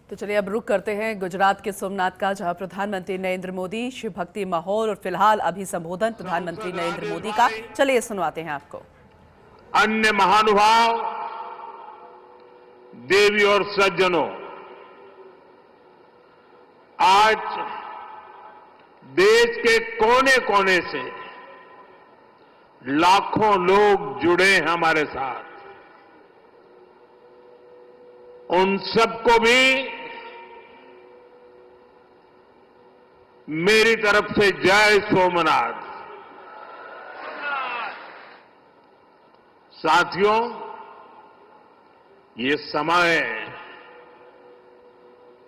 तो चलिए अब रुक करते हैं गुजरात के सोमनाथ का, जहां प्रधानमंत्री नरेंद्र मोदी शिव भक्ति माहौल और फिलहाल अभी संबोधन प्रधानमंत्री नरेंद्र मोदी का, चलिए सुनवाते हैं आपको। अन्य महानुभाव, देवी और सज्जनों, आज देश के कोने कोने से लाखों लोग जुड़े हैं हमारे साथ। उन सबको भी मेरी तरफ से जय सोमनाथ। साथियों, ये समय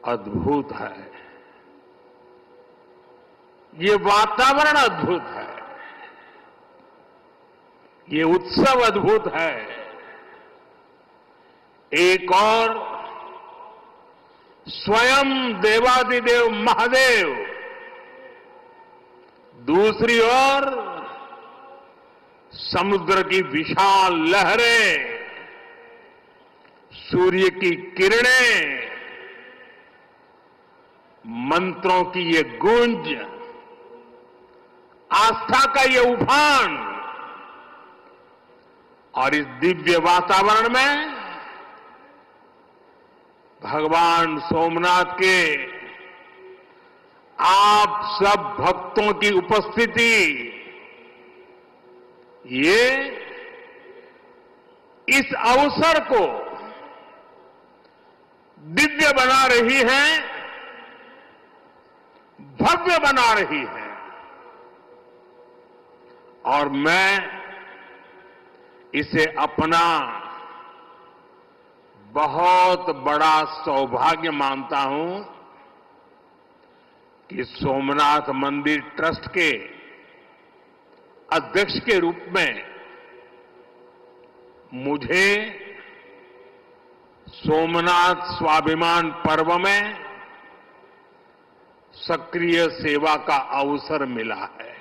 अद्भुत है, ये वातावरण अद्भुत है, ये उत्सव अद्भुत है। एक और स्वयं देवादिदेव महादेव, दूसरी ओर समुद्र की विशाल लहरें, सूर्य की किरणें, मंत्रों की ये गूंज, आस्था का ये उफान, और इस दिव्य वातावरण में भगवान सोमनाथ के आप सब भक्तों की उपस्थिति, ये इस अवसर को दिव्य बना रही है, भव्य बना रही है। और मैं इसे अपना बहुत बड़ा सौभाग्य मानता हूं कि सोमनाथ मंदिर ट्रस्ट के अध्यक्ष के रूप में मुझे सोमनाथ स्वाभिमान पर्व में सक्रिय सेवा का अवसर मिला है।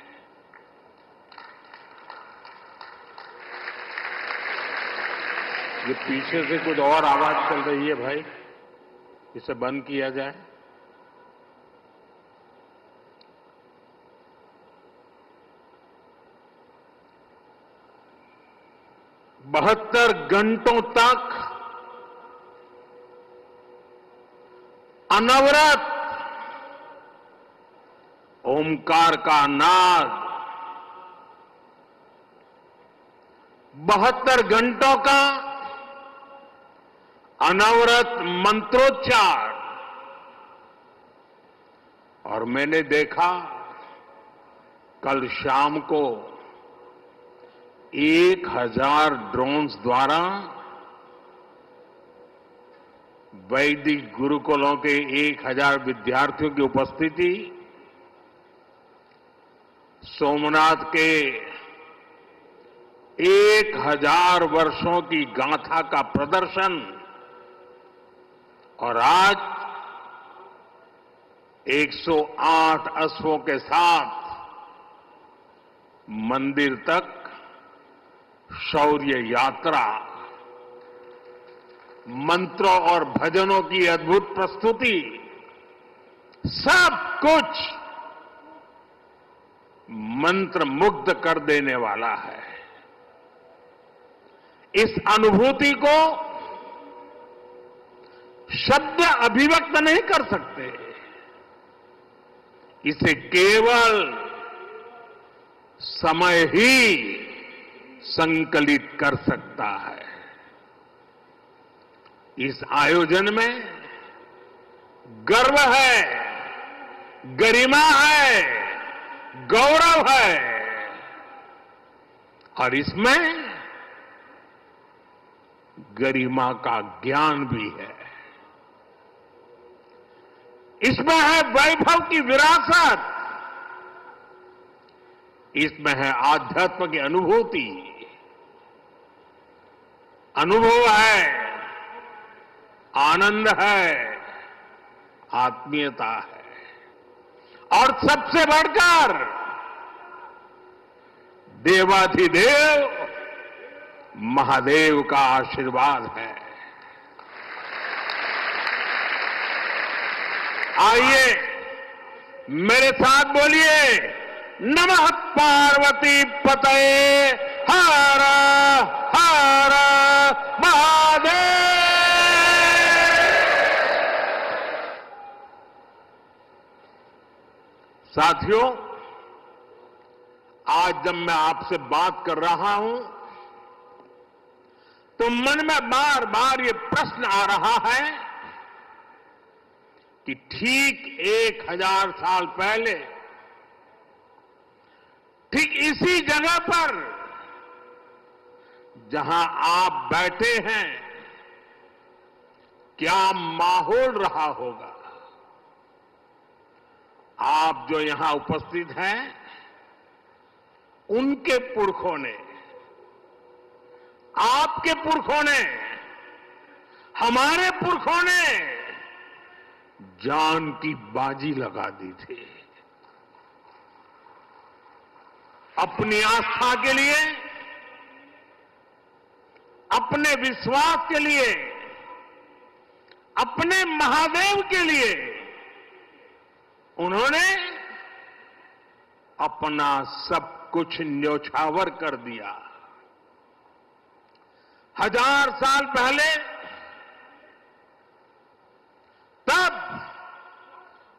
ये पीछे से कुछ और आवाज चल रही है भाई, इसे बंद किया जाए। बहत्तर घंटों तक अनवरत ओमकार का नाद, 72 घंटों का अनवरत मंत्रोच्चार। और मैंने देखा कल शाम को 1000 ड्रोन्स द्वारा वैदिक गुरुकुलों के 1000 विद्यार्थियों की उपस्थिति, सोमनाथ के 1000 वर्षों की गाथा का प्रदर्शन, और आज 108 अश्वों के साथ मंदिर तक शौर्य यात्रा, मंत्रों और भजनों की अद्भुत प्रस्तुति, सब कुछ मंत्र मुग्ध कर देने वाला है। इस अनुभूति को शब्द अभिव्यक्त नहीं कर सकते, इसे केवल समय ही संकलित कर सकता है। इस आयोजन में गर्व है, गरिमा है, गौरव है, और इसमें गरिमा का ज्ञान भी है। इसमें है वैभव की विरासत, इसमें है आध्यात्म की अनुभूति, अनुभव है, आनंद है, आत्मीयता है, और सबसे बढ़कर देवाधिदेव महादेव का आशीर्वाद है। आइए मेरे साथ बोलिए, नमः पार्वती पतये हर हर महादेव। साथियों, आज जब मैं आपसे बात कर रहा हूं तो मन में बार बार ये प्रश्न आ रहा है कि ठीक 1000 साल पहले ठीक इसी जगह पर जहां आप बैठे हैं, क्या माहौल रहा होगा। आप जो यहां उपस्थित हैं, उनके पुरखों ने, आपके पुरखों ने, हमारे पुरखों ने जान की बाजी लगा दी थी अपनी आस्था के लिए, अपने विश्वास के लिए, अपने महादेव के लिए। उन्होंने अपना सब कुछ न्योछावर कर दिया। 1000 साल पहले तब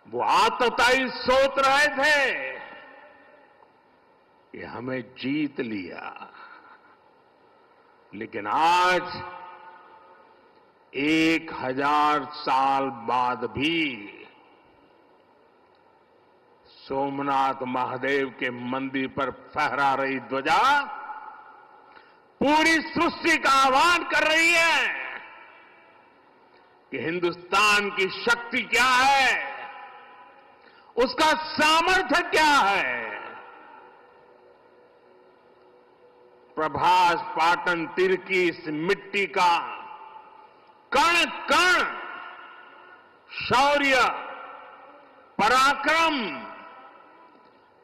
वो आतताई सोच रहे थे कि हमें जीत लिया, लेकिन आज 1000 साल बाद भी सोमनाथ महादेव के मंदिर पर फहरा रही ध्वजा पूरी सृष्टि का आह्वान कर रही है कि हिंदुस्तान की शक्ति क्या है, उसका सामर्थ्य क्या है। प्रभास पाटन तीर की इस मिट्टी का कण कण शौर्य, पराक्रम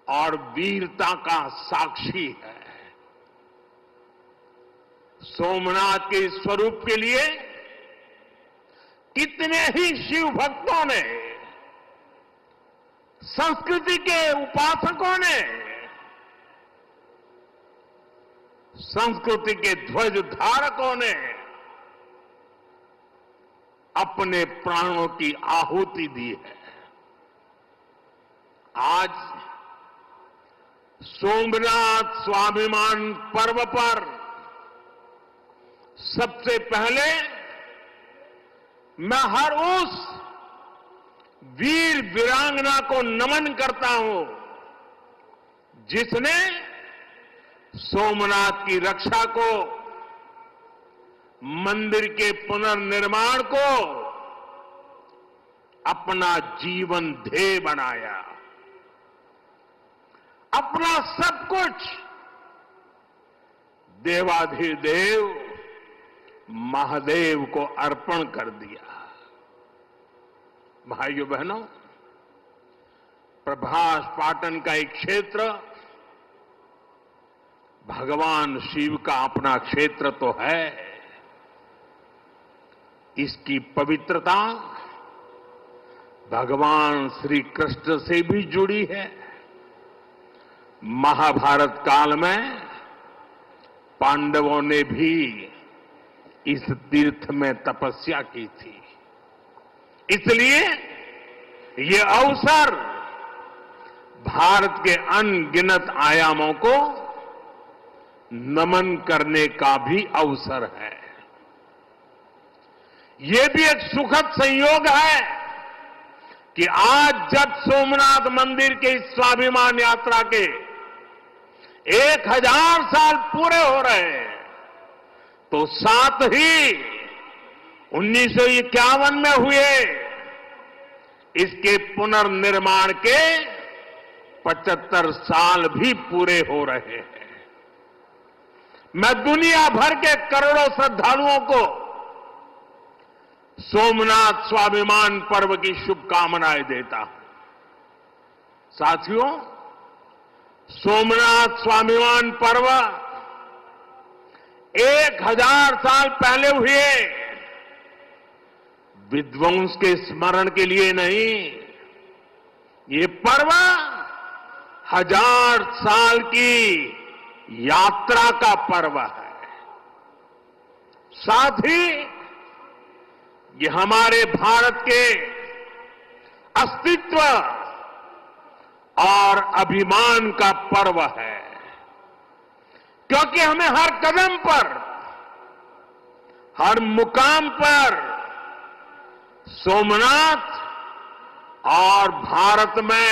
और वीरता का साक्षी है। सोमनाथ के स्वरूप के लिए कितने ही शिव भक्तों ने, संस्कृति के उपासकों ने, संस्कृति के ध्वज धारकों ने अपने प्राणों की आहुति दी है। आज सोमनाथ स्वाभिमान पर्व पर सबसे पहले मैं हर उस वीर वीरांगना को नमन करता हूं जिसने सोमनाथ की रक्षा को, मंदिर के पुनर्निर्माण को अपना जीवन ध्येय बनाया, अपना सब कुछ देवाधिदेव महादेव को अर्पण कर दिया। भाइयों बहनों, प्रभास पाटन का एक क्षेत्र भगवान शिव का अपना क्षेत्र तो है, इसकी पवित्रता भगवान श्री कृष्ण से भी जुड़ी है। महाभारत काल में पांडवों ने भी इस तीर्थ में तपस्या की थी, इसलिए ये अवसर भारत के अनगिनत आयामों को नमन करने का भी अवसर है। ये भी एक सुखद संयोग है कि आज जब सोमनाथ मंदिर के इस स्वाभिमान यात्रा के 1000 साल पूरे हो रहे हैं, तो साथ ही 1951 में हुए इसके पुनर्निर्माण के 75 साल भी पूरे हो रहे हैं। मैं दुनिया भर के करोड़ों श्रद्धालुओं को सोमनाथ स्वाभिमान पर्व की शुभकामनाएं देता हूं। साथियों, सोमनाथ स्वाभिमान पर्व 1000 साल पहले हुए विध्वंस के स्मरण के लिए नहीं, ये पर्व 1000 साल की यात्रा का पर्व है। साथ ही ये हमारे भारत के अस्तित्व और अभिमान का पर्व है, क्योंकि हमें हर कदम पर, हर मुकाम पर सोमनाथ और भारत में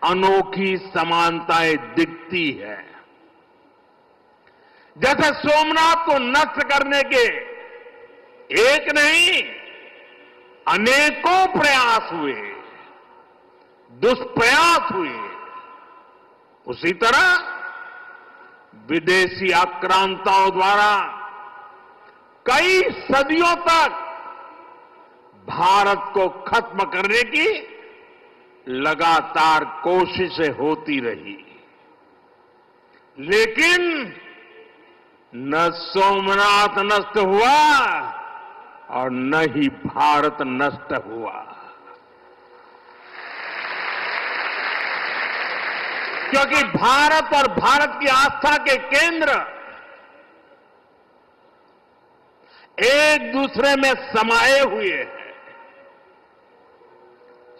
अनोखी समानताएं दिखती है। जैसे सोमनाथ को नष्ट करने के एक नहीं अनेकों प्रयास हुए, दुष्प्रयास हुए, उसी तरह विदेशी आक्रांताओं द्वारा कई सदियों तक भारत को खत्म करने की लगातार कोशिशें होती रही, लेकिन न सोमनाथ नष्ट हुआ और न ही भारत नष्ट हुआ, क्योंकि भारत और भारत की आस्था के केंद्र एक दूसरे में समाये हुए हैं।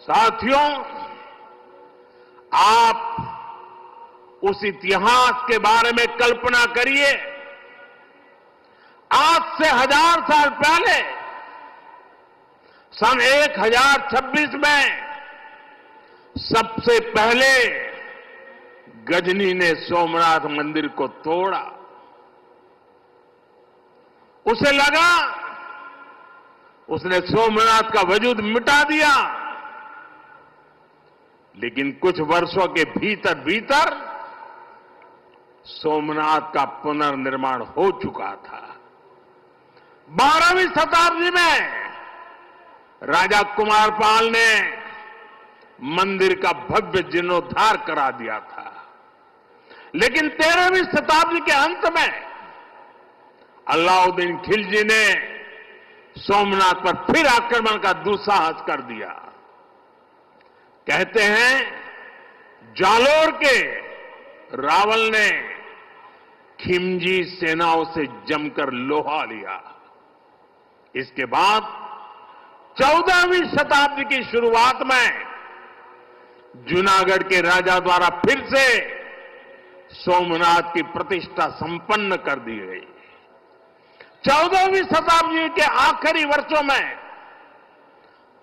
साथियों, आप उस इतिहास के बारे में कल्पना करिए। आज से 1000 साल पहले सन 1026 में सबसे पहले गजनी ने सोमनाथ मंदिर को तोड़ा। उसे लगा उसने सोमनाथ का वजूद मिटा दिया, लेकिन कुछ वर्षों के भीतर भीतर सोमनाथ का पुनर्निर्माण हो चुका था। 12वीं शताब्दी में राजा कुमारपाल ने मंदिर का भव्य जीर्णोद्धार करा दिया था, लेकिन 13वीं शताब्दी के अंत में अलाउद्दीन खिलजी ने सोमनाथ पर फिर आक्रमण का दुस्साहस कर दिया। कहते हैं जालोर के रावल ने खिमजी सेनाओं से जमकर लोहा लिया। इसके बाद 14वीं शताब्दी की शुरुआत में जूनागढ़ के राजा द्वारा फिर से सोमनाथ की प्रतिष्ठा संपन्न कर दी गई। 14वीं शताब्दी के आखिरी वर्षों में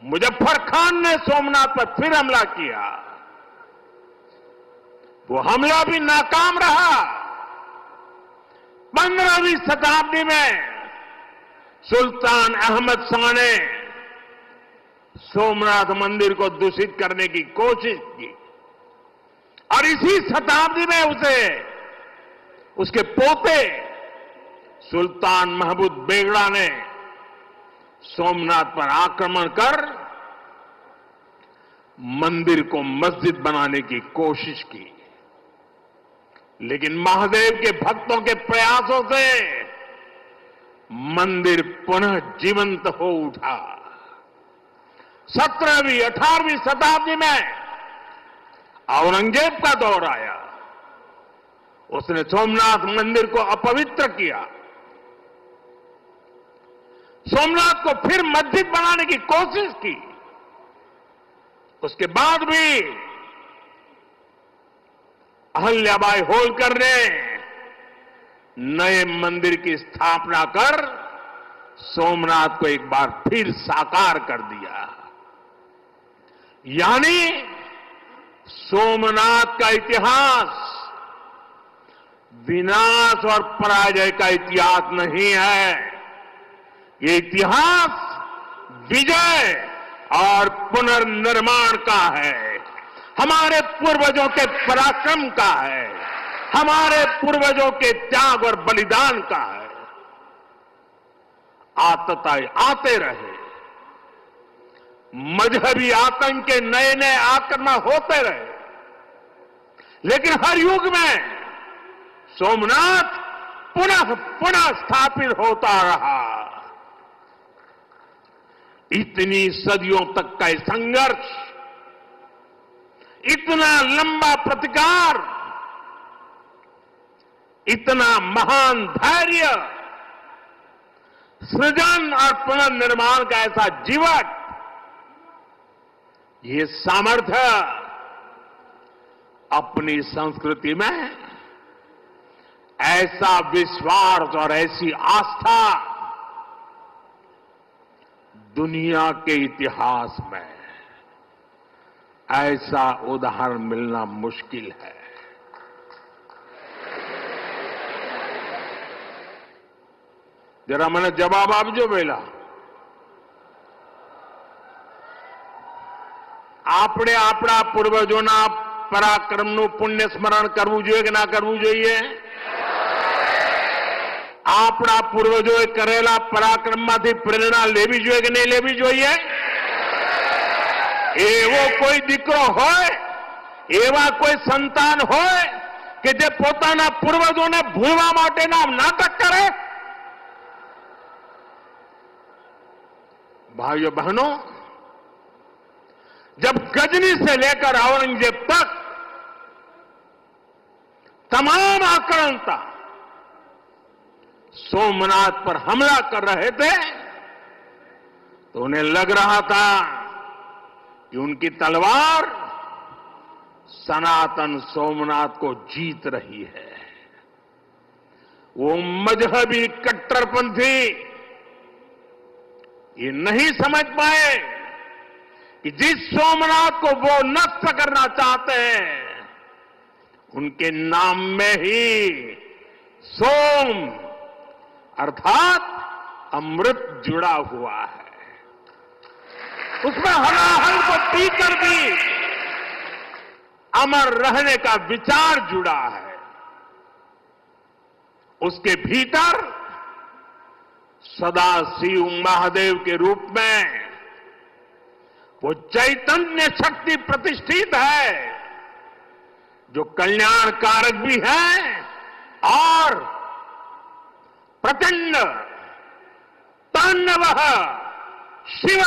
मुजफ्फर खान ने सोमनाथ पर फिर हमला किया। वो हमला भी नाकाम रहा। 15वीं शताब्दी में सुल्तान अहमद शाह ने सोमनाथ मंदिर को दूषित करने की कोशिश की और इसी शताब्दी में उसके पोते सुल्तान महमूद बेगड़ा ने सोमनाथ पर आक्रमण कर मंदिर को मस्जिद बनाने की कोशिश की, लेकिन महादेव के भक्तों के प्रयासों से मंदिर पुनः जीवंत हो उठा। 17वीं 18वीं शताब्दी में औरंगजेब का दौर आया। उसने सोमनाथ मंदिर को अपवित्र किया, सोमनाथ को फिर मस्जिद बनाने की कोशिश की। उसके बाद भी अहल्याबाई होलकर ने नए मंदिर की स्थापना कर सोमनाथ को एक बार फिर साकार कर दिया। यानी सोमनाथ का इतिहास विनाश और पराजय का इतिहास नहीं है। ये इतिहास विजय और पुनर्निर्माण का है, हमारे पूर्वजों के पराक्रम का है, हमारे पूर्वजों के त्याग और बलिदान का है। आतताई आते रहे, मजहबी आतंक के नए नए आक्रमण होते रहे, लेकिन हर युग में सोमनाथ पुनः पुनः स्थापित होता रहा। इतनी सदियों तक का संघर्ष इतना लंबा प्रतिकार, इतना महान धैर्य, सृजन और पुनर्निर्माण का ऐसा जीवन, ये सामर्थ्य अपनी संस्कृति में, ऐसा विश्वास और ऐसी आस्था दुनिया के इतिहास में ऐसा उदाहरण मिलना मुश्किल है। जरा मैंने जवाब आपजो वेला આપણે આપણા પૂર્વજોના પરાક્રમનું પુણ્ય સ્મરણ કરવું જોઈએ કે ના કરવું જોઈએ? આપણા પૂર્વજોએ કરેલા પરાક્રમમાંથી પ્રેરણા લેવી જોઈએ કે નહીં લેવી જોઈએ? એવો કોઈ દીકરો હોય, એવા કોઈ સંતાન હોય કે જે પોતાના પૂર્વજોને ભૂલવા માટેના નાટક કરે? भाइयों बहनों, जब गजनी से लेकर औरंगजेब तक तमाम आक्रांता सोमनाथ पर हमला कर रहे थे, तो उन्हें लग रहा था कि उनकी तलवार सनातन सोमनाथ को जीत रही है। वो मजहबी कट्टरपंथी ये नहीं समझ पाए कि जिस सोमनाथ को वो नष्ट करना चाहते हैं, उनके नाम में ही सोम अर्थात अमृत जुड़ा हुआ है। उसमें हलाहल को पीकर भी अमर रहने का विचार जुड़ा है। उसके भीतर सदाशिव महादेव के रूप में वो चैतन्य शक्ति प्रतिष्ठित है, जो कल्याणकारक भी है और प्रचंड तांडव शिव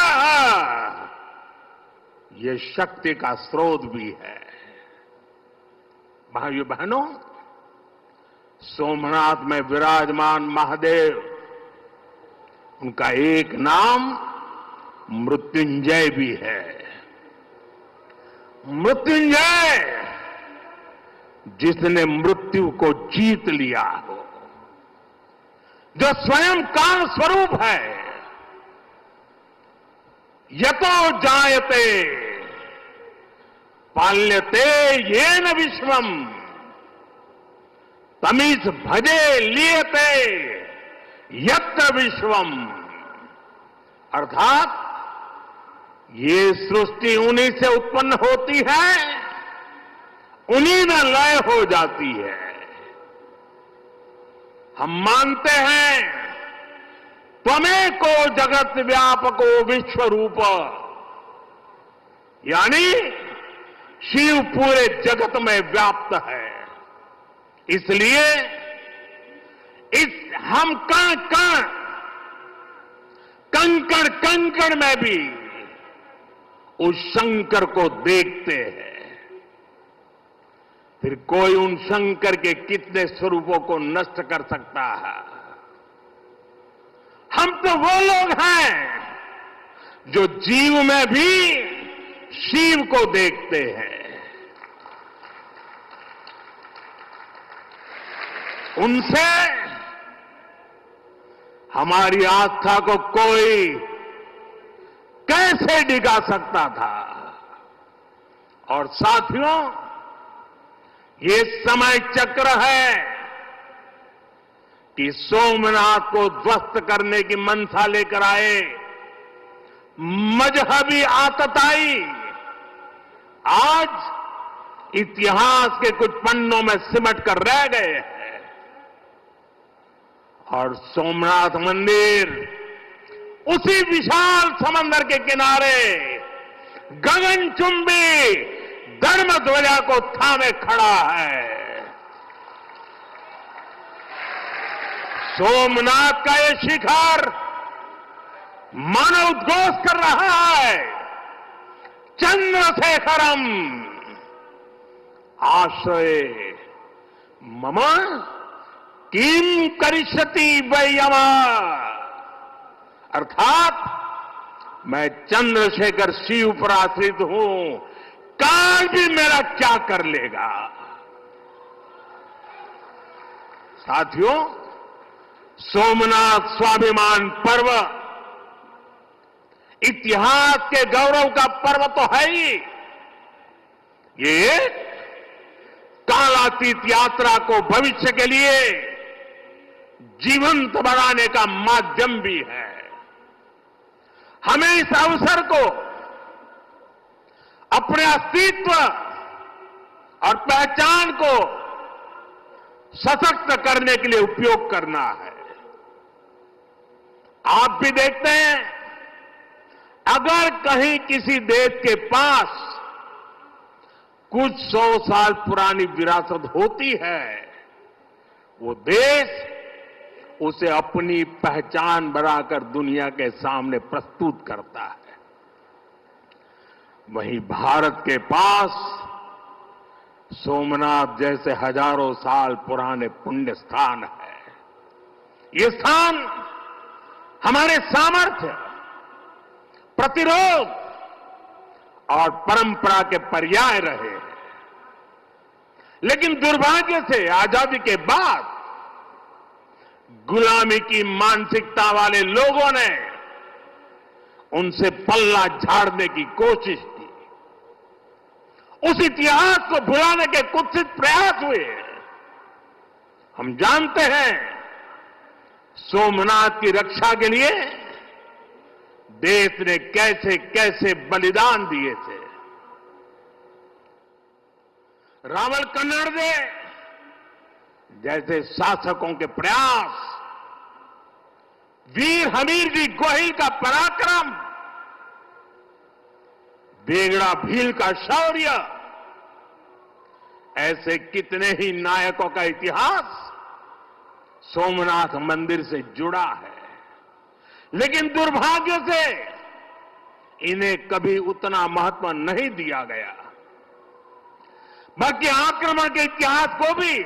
ये शक्ति का स्रोत भी है। भाइयों बहनों, सोमनाथ में विराजमान महादेव, उनका एक नाम मृत्युंजय भी है। मृत्युंजय, जिसने मृत्यु को जीत लिया हो, जो स्वयं काल स्वरूप है। यतो जायते पाल्यते येन विश्वम तमीस भजे लियते यत्र विश्वम। अर्थात ये सृष्टि उन्हीं से उत्पन्न होती है, उन्हीं में लय हो जाती है। हम मानते हैं त्वमेको जगत व्यापको विश्व रूप, यानी शिव पूरे जगत में व्याप्त है। इसलिए हम कण कण, कंकड़ कंकड़ में भी उस शंकर को देखते हैं। फिर कोई उन शंकर के कितने स्वरूपों को नष्ट कर सकता है? हम तो वो लोग हैं जो जीव में भी शिव को देखते हैं। उनसे हमारी आस्था को कोई कैसे डिगा सकता था? और साथियों, ये समय चक्र है कि सोमनाथ को ध्वस्त करने की मंशा लेकर आए मजहबी आतताई आज इतिहास के कुछ पन्नों में सिमट कर रह गए हैं। और सोमनाथ मंदिर उसी विशाल समंदर के किनारे गगनचुंबी धर्म ध्वजा को थामे खड़ा है। सोमनाथ का ये शिखर मानव उद्घोष कर रहा है, चंद्रशेखरम आश्रये मम किम करिष्यति वै यमः। अर्थात मैं चंद्रशेखर शिव पर आश्रित हूं, काल भी मेरा क्या कर लेगा। साथियों, सोमनाथ स्वाभिमान पर्व इतिहास के गौरव का पर्व तो है ही, ये कालातीत यात्रा को भविष्य के लिए जीवंत बनाने का माध्यम भी है। हमें इस अवसर को अपने अस्तित्व और पहचान को सशक्त करने के लिए उपयोग करना है। आप भी देखते हैं, अगर कहीं किसी देश के पास कुछ 100 साल पुरानी विरासत होती है, वो देश उसे अपनी पहचान बनाकर दुनिया के सामने प्रस्तुत करता है। वहीं भारत के पास सोमनाथ जैसे हजारों साल पुराने पुण्य स्थान है। ये स्थान हमारे सामर्थ्य, प्रतिरोध और परंपरा के पर्याय रहे हैं। लेकिन दुर्भाग्य से आजादी के बाद गुलामी की मानसिकता वाले लोगों ने उनसे पल्ला झाड़ने की कोशिश की। उस इतिहास को भुलाने के कुत्सित प्रयास हुए। हम जानते हैं, सोमनाथ की रक्षा के लिए देश ने कैसे कैसे बलिदान दिए थे। रावल कन्नड़े जैसे शासकों के प्रयास, वीर हमीर जी गोहिल का पराक्रम, बेगड़ा भील का शौर्य, ऐसे कितने ही नायकों का इतिहास सोमनाथ मंदिर से जुड़ा है। लेकिन दुर्भाग्य से इन्हें कभी उतना महत्व नहीं दिया गया। बाकी आक्रमण के इतिहास को भी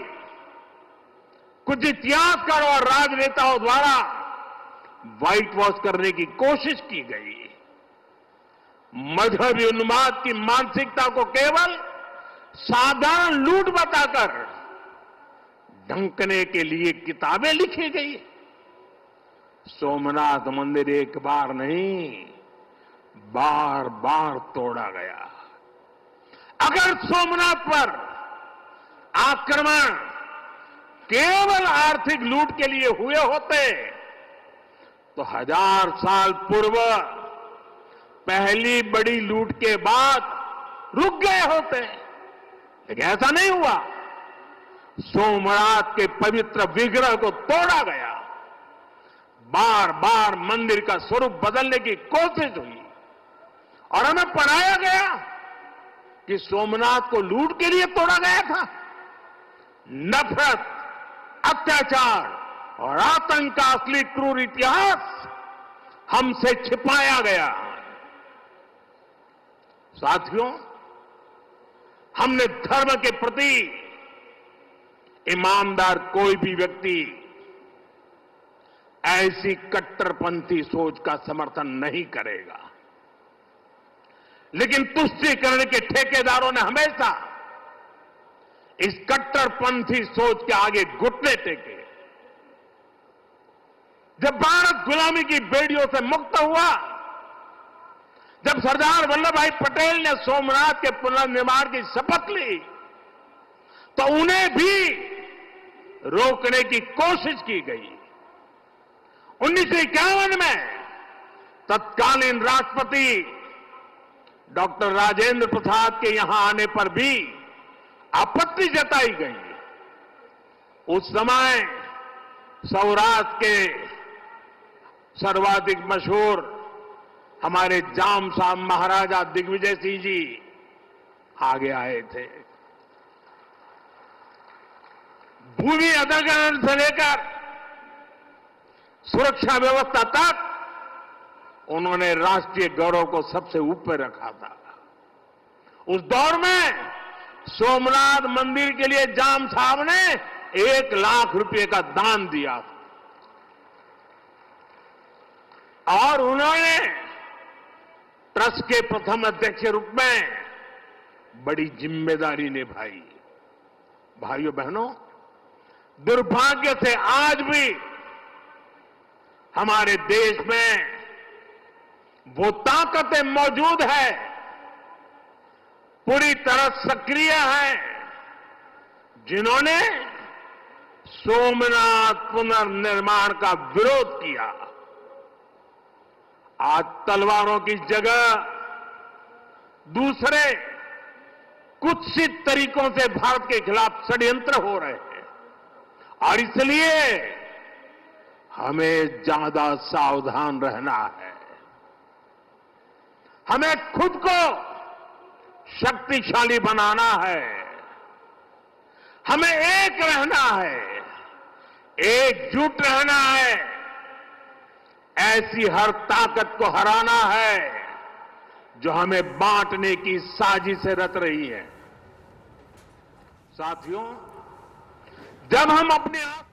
कुछ इतिहासकारों और राजनेताओं द्वारा व्हाइट वॉश करने की कोशिश की गई। मजहबी उन्माद की मानसिकता को केवल साधारण लूट बताकर ढंकने के लिए किताबें लिखी गई। सोमनाथ मंदिर एक बार नहीं, बार बार तोड़ा गया। अगर सोमनाथ पर आक्रमण केवल आर्थिक लूट के लिए हुए होते तो 1000 साल पूर्व पहली बड़ी लूट के बाद रुक गए होते। लेकिन ऐसा नहीं हुआ। सोमनाथ के पवित्र विग्रह को तोड़ा गया। बार बार मंदिर का स्वरूप बदलने की कोशिश हुई और हमें पढ़ाया गया कि सोमनाथ को लूट के लिए तोड़ा गया था। नफरत, अत्याचार और आतंक का असली क्रूर इतिहास हमसे छिपाया गया। साथियों, हमने धर्म के प्रति ईमानदार कोई भी व्यक्ति ऐसी कट्टरपंथी सोच का समर्थन नहीं करेगा। लेकिन तुष्टीकरण के ठेकेदारों ने हमेशा इस कट्टरपंथी सोच के आगे घुटने टेके। जब भारत गुलामी की बेड़ियों से मुक्त हुआ, जब सरदार वल्लभ भाई पटेल ने सोमनाथ के पुनर्निर्माण की शपथ ली, तो उन्हें भी रोकने की कोशिश की गई। 1951 में तत्कालीन राष्ट्रपति डॉक्टर राजेंद्र प्रसाद के यहां आने पर भी आपत्ति जताई गई। उस समय सौराष्ट्र के सर्वाधिक मशहूर हमारे जाम साहब महाराजा दिग्विजय सिंह जी आगे आए थे। भूमि अधिग्रहण से लेकर सुरक्षा व्यवस्था तक उन्होंने राष्ट्रीय गौरव को सबसे ऊपर रखा था। उस दौर में सोमनाथ मंदिर के लिए जाम साहब ने 1 लाख रुपए का दान दिया था और उन्होंने ट्रस्ट के प्रथम अध्यक्ष के रूप में बड़ी जिम्मेदारी निभाई। भाइयों बहनों, दुर्भाग्य से आज भी हमारे देश में वो ताकतें मौजूद है, पूरी तरह सक्रिय है, जिन्होंने सोमनाथ पुनर्निर्माण का विरोध किया। आज तलवारों की जगह दूसरे कुत्सित तरीकों से भारत के खिलाफ षड्यंत्र हो रहे हैं और इसलिए हमें ज्यादा सावधान रहना है। हमें खुद को शक्तिशाली बनाना है, हमें एक रहना है, एकजुट रहना है, ऐसी हर ताकत को हराना है जो हमें बांटने की साजिशें रच रही है। साथियों, जब हम अपने आप